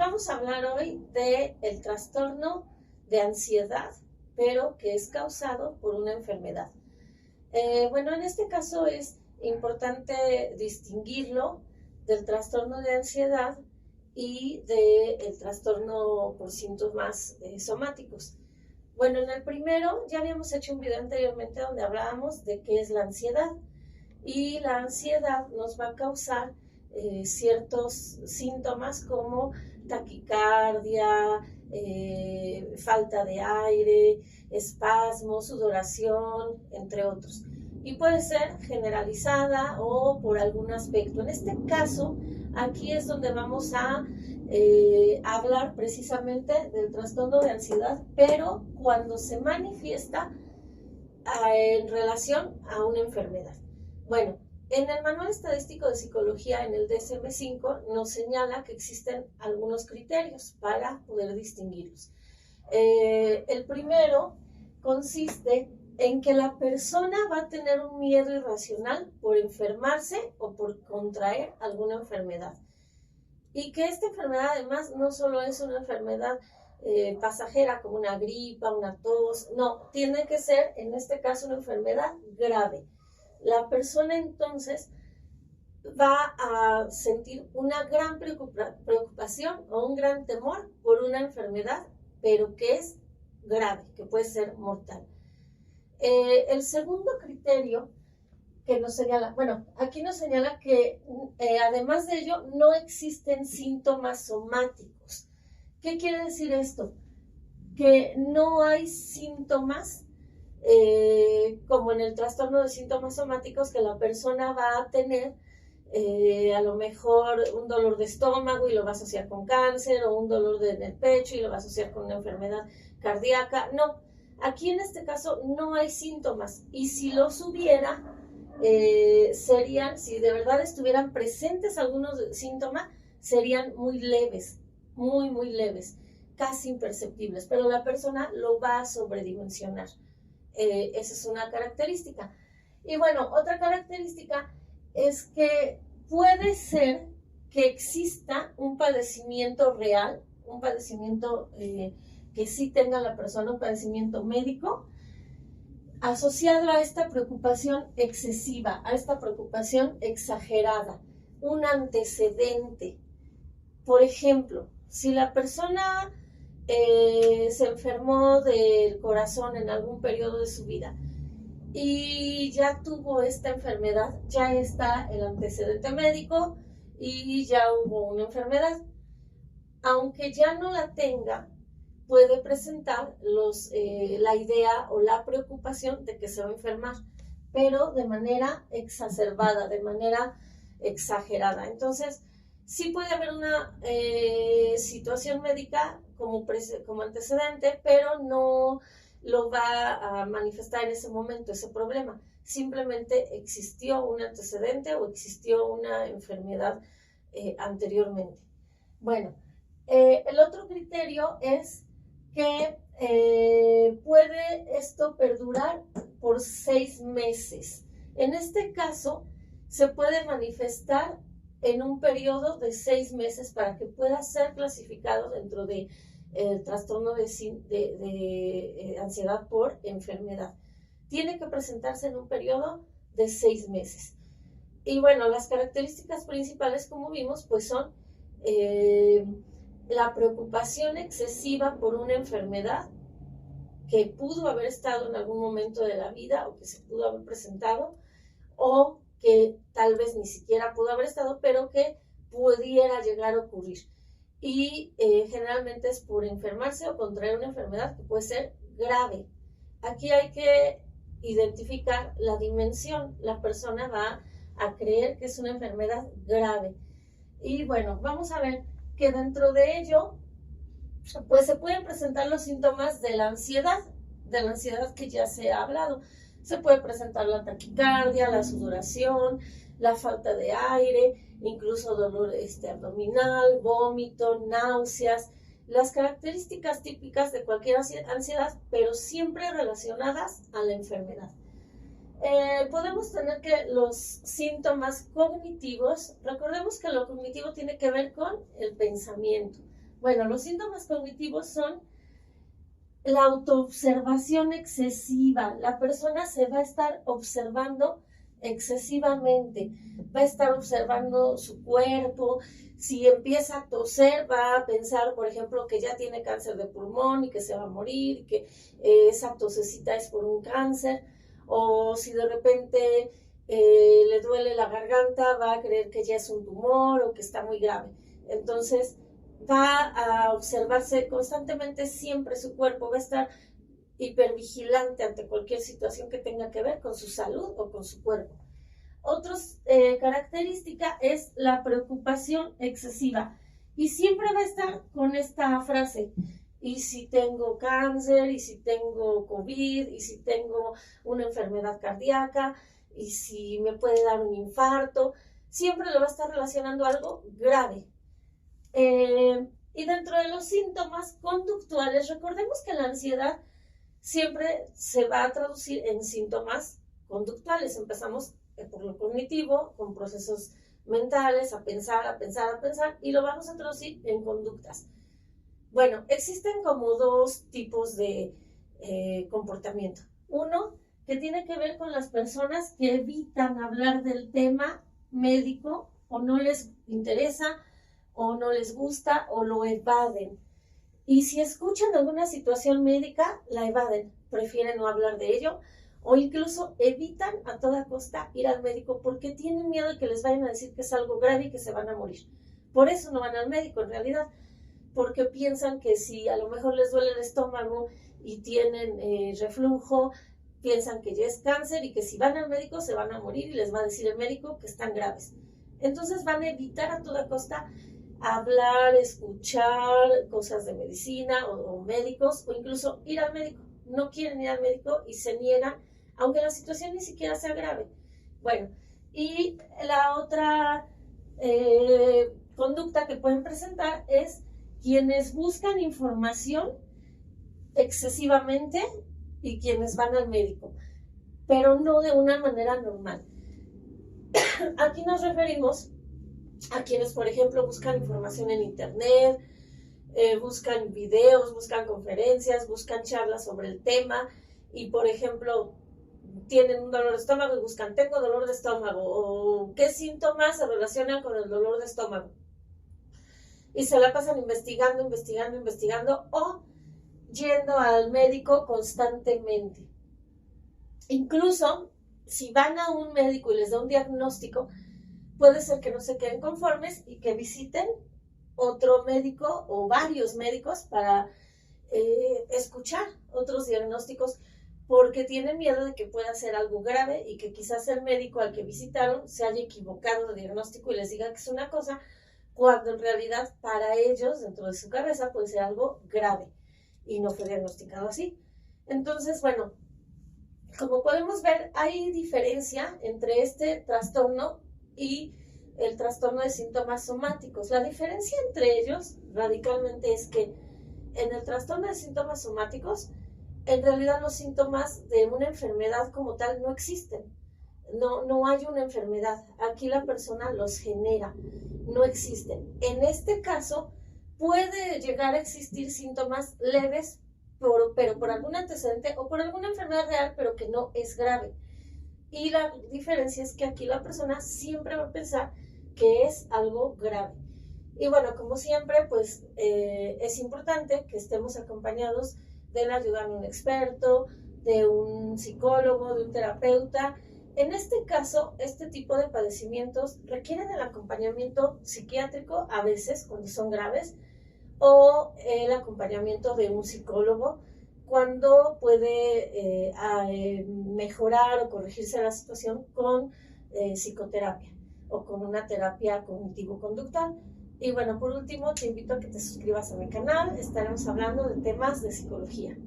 Vamos a hablar hoy del trastorno de ansiedad, pero que es causado por una enfermedad. Bueno, en este caso es importante distinguirlo del trastorno de ansiedad y del trastorno por síntomas somáticos. Bueno, en el primero ya habíamos hecho un video anteriormente donde hablábamos de qué es la ansiedad, y la ansiedad nos va a causar ciertos síntomas como taquicardia, falta de aire, espasmos, sudoración, entre otros. Y puede ser generalizada o por algún aspecto. En este caso, aquí es donde vamos a hablar precisamente del trastorno de ansiedad, pero cuando se manifiesta en relación a una enfermedad. Bueno, en el Manual Estadístico de Psicología, en el DSM-5, nos señala que existen algunos criterios para poder distinguirlos. El primero consiste en que la persona va a tener un miedo irracional por enfermarse o por contraer alguna enfermedad. Y que esta enfermedad además no solo es una enfermedad pasajera como una gripa, una tos, no, tiene que ser en este caso una enfermedad grave. La persona entonces va a sentir una gran preocupación o un gran temor por una enfermedad, pero que es grave, que puede ser mortal. El segundo criterio que nos señala, bueno, aquí nos señala que además de ello no existen síntomas somáticos. ¿Qué quiere decir esto? Que no hay síntomas como en el trastorno de síntomas somáticos, que la persona va a tener a lo mejor un dolor de estómago y lo va a asociar con cáncer, o un dolor en el pecho y lo va a asociar con una enfermedad cardíaca. No, aquí en este caso no hay síntomas, y si los hubiera, serían, si de verdad estuvieran presentes algunos síntomas, serían muy leves, muy leves, casi imperceptibles, pero la persona lo va a sobredimensionar. Esa es una característica. Y bueno, otra característica es que puede ser que exista un padecimiento real, un padecimiento que sí tenga la persona, un padecimiento médico, asociado a esta preocupación excesiva, a esta preocupación exagerada, un antecedente. Por ejemplo, si la persona se enfermó del corazón en algún periodo de su vida y ya tuvo esta enfermedad, ya está el antecedente médico y ya hubo una enfermedad. Aunque ya no la tenga, puede presentar la idea o la preocupación de que se va a enfermar, pero de manera exacerbada, de manera exagerada. Entonces, sí puede haber una situación médica como antecedente, pero no lo va a manifestar en ese momento, ese problema. Simplemente existió un antecedente o existió una enfermedad anteriormente. Bueno, el otro criterio es que puede esto perdurar por 6 meses. En este caso, se puede manifestar en un periodo de 6 meses para que pueda ser clasificado dentro del trastorno de ansiedad por enfermedad. Tiene que presentarse en un periodo de 6 meses. Y bueno, las características principales, como vimos, pues son la preocupación excesiva por una enfermedad que pudo haber estado en algún momento de la vida o que se pudo haber presentado, o que tal vez ni siquiera pudo haber estado, pero que pudiera llegar a ocurrir. Y generalmente es por enfermarse o contraer una enfermedad que puede ser grave. Aquí hay que identificar la dimensión. La persona va a creer que es una enfermedad grave. Y bueno, vamos a ver que dentro de ello, pues se pueden presentar los síntomas de la ansiedad que ya se ha hablado. Se puede presentar la taquicardia, la sudoración, la falta de aire, incluso dolor abdominal, vómito, náuseas, las características típicas de cualquier ansiedad, pero siempre relacionadas a la enfermedad. Podemos tener que los síntomas cognitivos, recordemos que lo cognitivo tiene que ver con el pensamiento, Bueno, los síntomas cognitivos son la autoobservación excesiva. La persona se va a estar observando excesivamente, va a estar observando su cuerpo. Si empieza a toser, va a pensar, por ejemplo, que ya tiene cáncer de pulmón y que se va a morir, y que esa tosecita es por un cáncer. O si de repente le duele la garganta, va a creer que ya es un tumor o que está muy grave. Entonces, va a observarse constantemente siempre su cuerpo, va a estar hipervigilante ante cualquier situación que tenga que ver con su salud o con su cuerpo. Otra característica es la preocupación excesiva y siempre va a estar con esta frase: y si tengo cáncer, y si tengo COVID, y si tengo una enfermedad cardíaca, y si me puede dar un infarto. Siempre lo va a estar relacionando a algo grave. Y dentro de los síntomas conductuales, recordemos que la ansiedad siempre se va a traducir en síntomas conductuales. Empezamos por lo cognitivo, con procesos mentales, a pensar, y lo vamos a traducir en conductas. Bueno, existen como dos tipos de comportamiento. Uno, que tiene que ver con las personas que evitan hablar del tema médico, o no les interesa, o no les gusta, o lo evaden. Y si escuchan alguna situación médica, la evaden, prefieren no hablar de ello, o incluso evitan a toda costa ir al médico porque tienen miedo de que les vayan a decir que es algo grave y que se van a morir. Por eso no van al médico en realidad, porque piensan que si a lo mejor les duele el estómago y tienen reflujo, piensan que ya es cáncer y que si van al médico se van a morir y les va a decir el médico que están graves. Entonces van a evitar a toda costa hablar, escuchar cosas de medicina o médicos, o incluso ir al médico. No quieren ir al médico y se niegan, aunque la situación ni siquiera sea grave. Bueno, y la otra conducta que pueden presentar es quienes buscan información excesivamente y quienes van al médico, pero no de una manera normal. Aquí nos referimos a quienes, por ejemplo, buscan información en internet, buscan videos, buscan conferencias, buscan charlas sobre el tema y, por ejemplo, tienen un dolor de estómago y buscan: tengo dolor de estómago, o qué síntomas se relacionan con el dolor de estómago. Y se la pasan investigando, o yendo al médico constantemente. Incluso, si van a un médico y les da un diagnóstico, puede ser que no se queden conformes y que visiten otro médico o varios médicos para escuchar otros diagnósticos, porque tienen miedo de que pueda ser algo grave y que quizás el médico al que visitaron se haya equivocado de diagnóstico y les diga que es una cosa, cuando en realidad para ellos, dentro de su cabeza, puede ser algo grave y no fue diagnosticado así. Entonces, bueno, como podemos ver, hay diferencia entre este trastorno y el trastorno de síntomas somáticos. La diferencia entre ellos radicalmente es que en el trastorno de síntomas somáticos, en realidad los síntomas de una enfermedad como tal no existen. No hay una enfermedad. Aquí la persona los genera, no existen. En este caso, puede llegar a existir síntomas leves, pero por algún antecedente o por alguna enfermedad real, pero que no es grave. Y la diferencia es que aquí la persona siempre va a pensar que es algo grave. Y bueno, como siempre, pues es importante que estemos acompañados de la ayuda de un experto, de un psicólogo, de un terapeuta. En este caso, este tipo de padecimientos requieren el acompañamiento psiquiátrico a veces cuando son graves, o el acompañamiento de un psicólogo cuando puede mejorar o corregirse la situación con psicoterapia o con una terapia cognitivo-conductual. Y bueno, por último, te invito a que te suscribas a mi canal. Estaremos hablando de temas de psicología.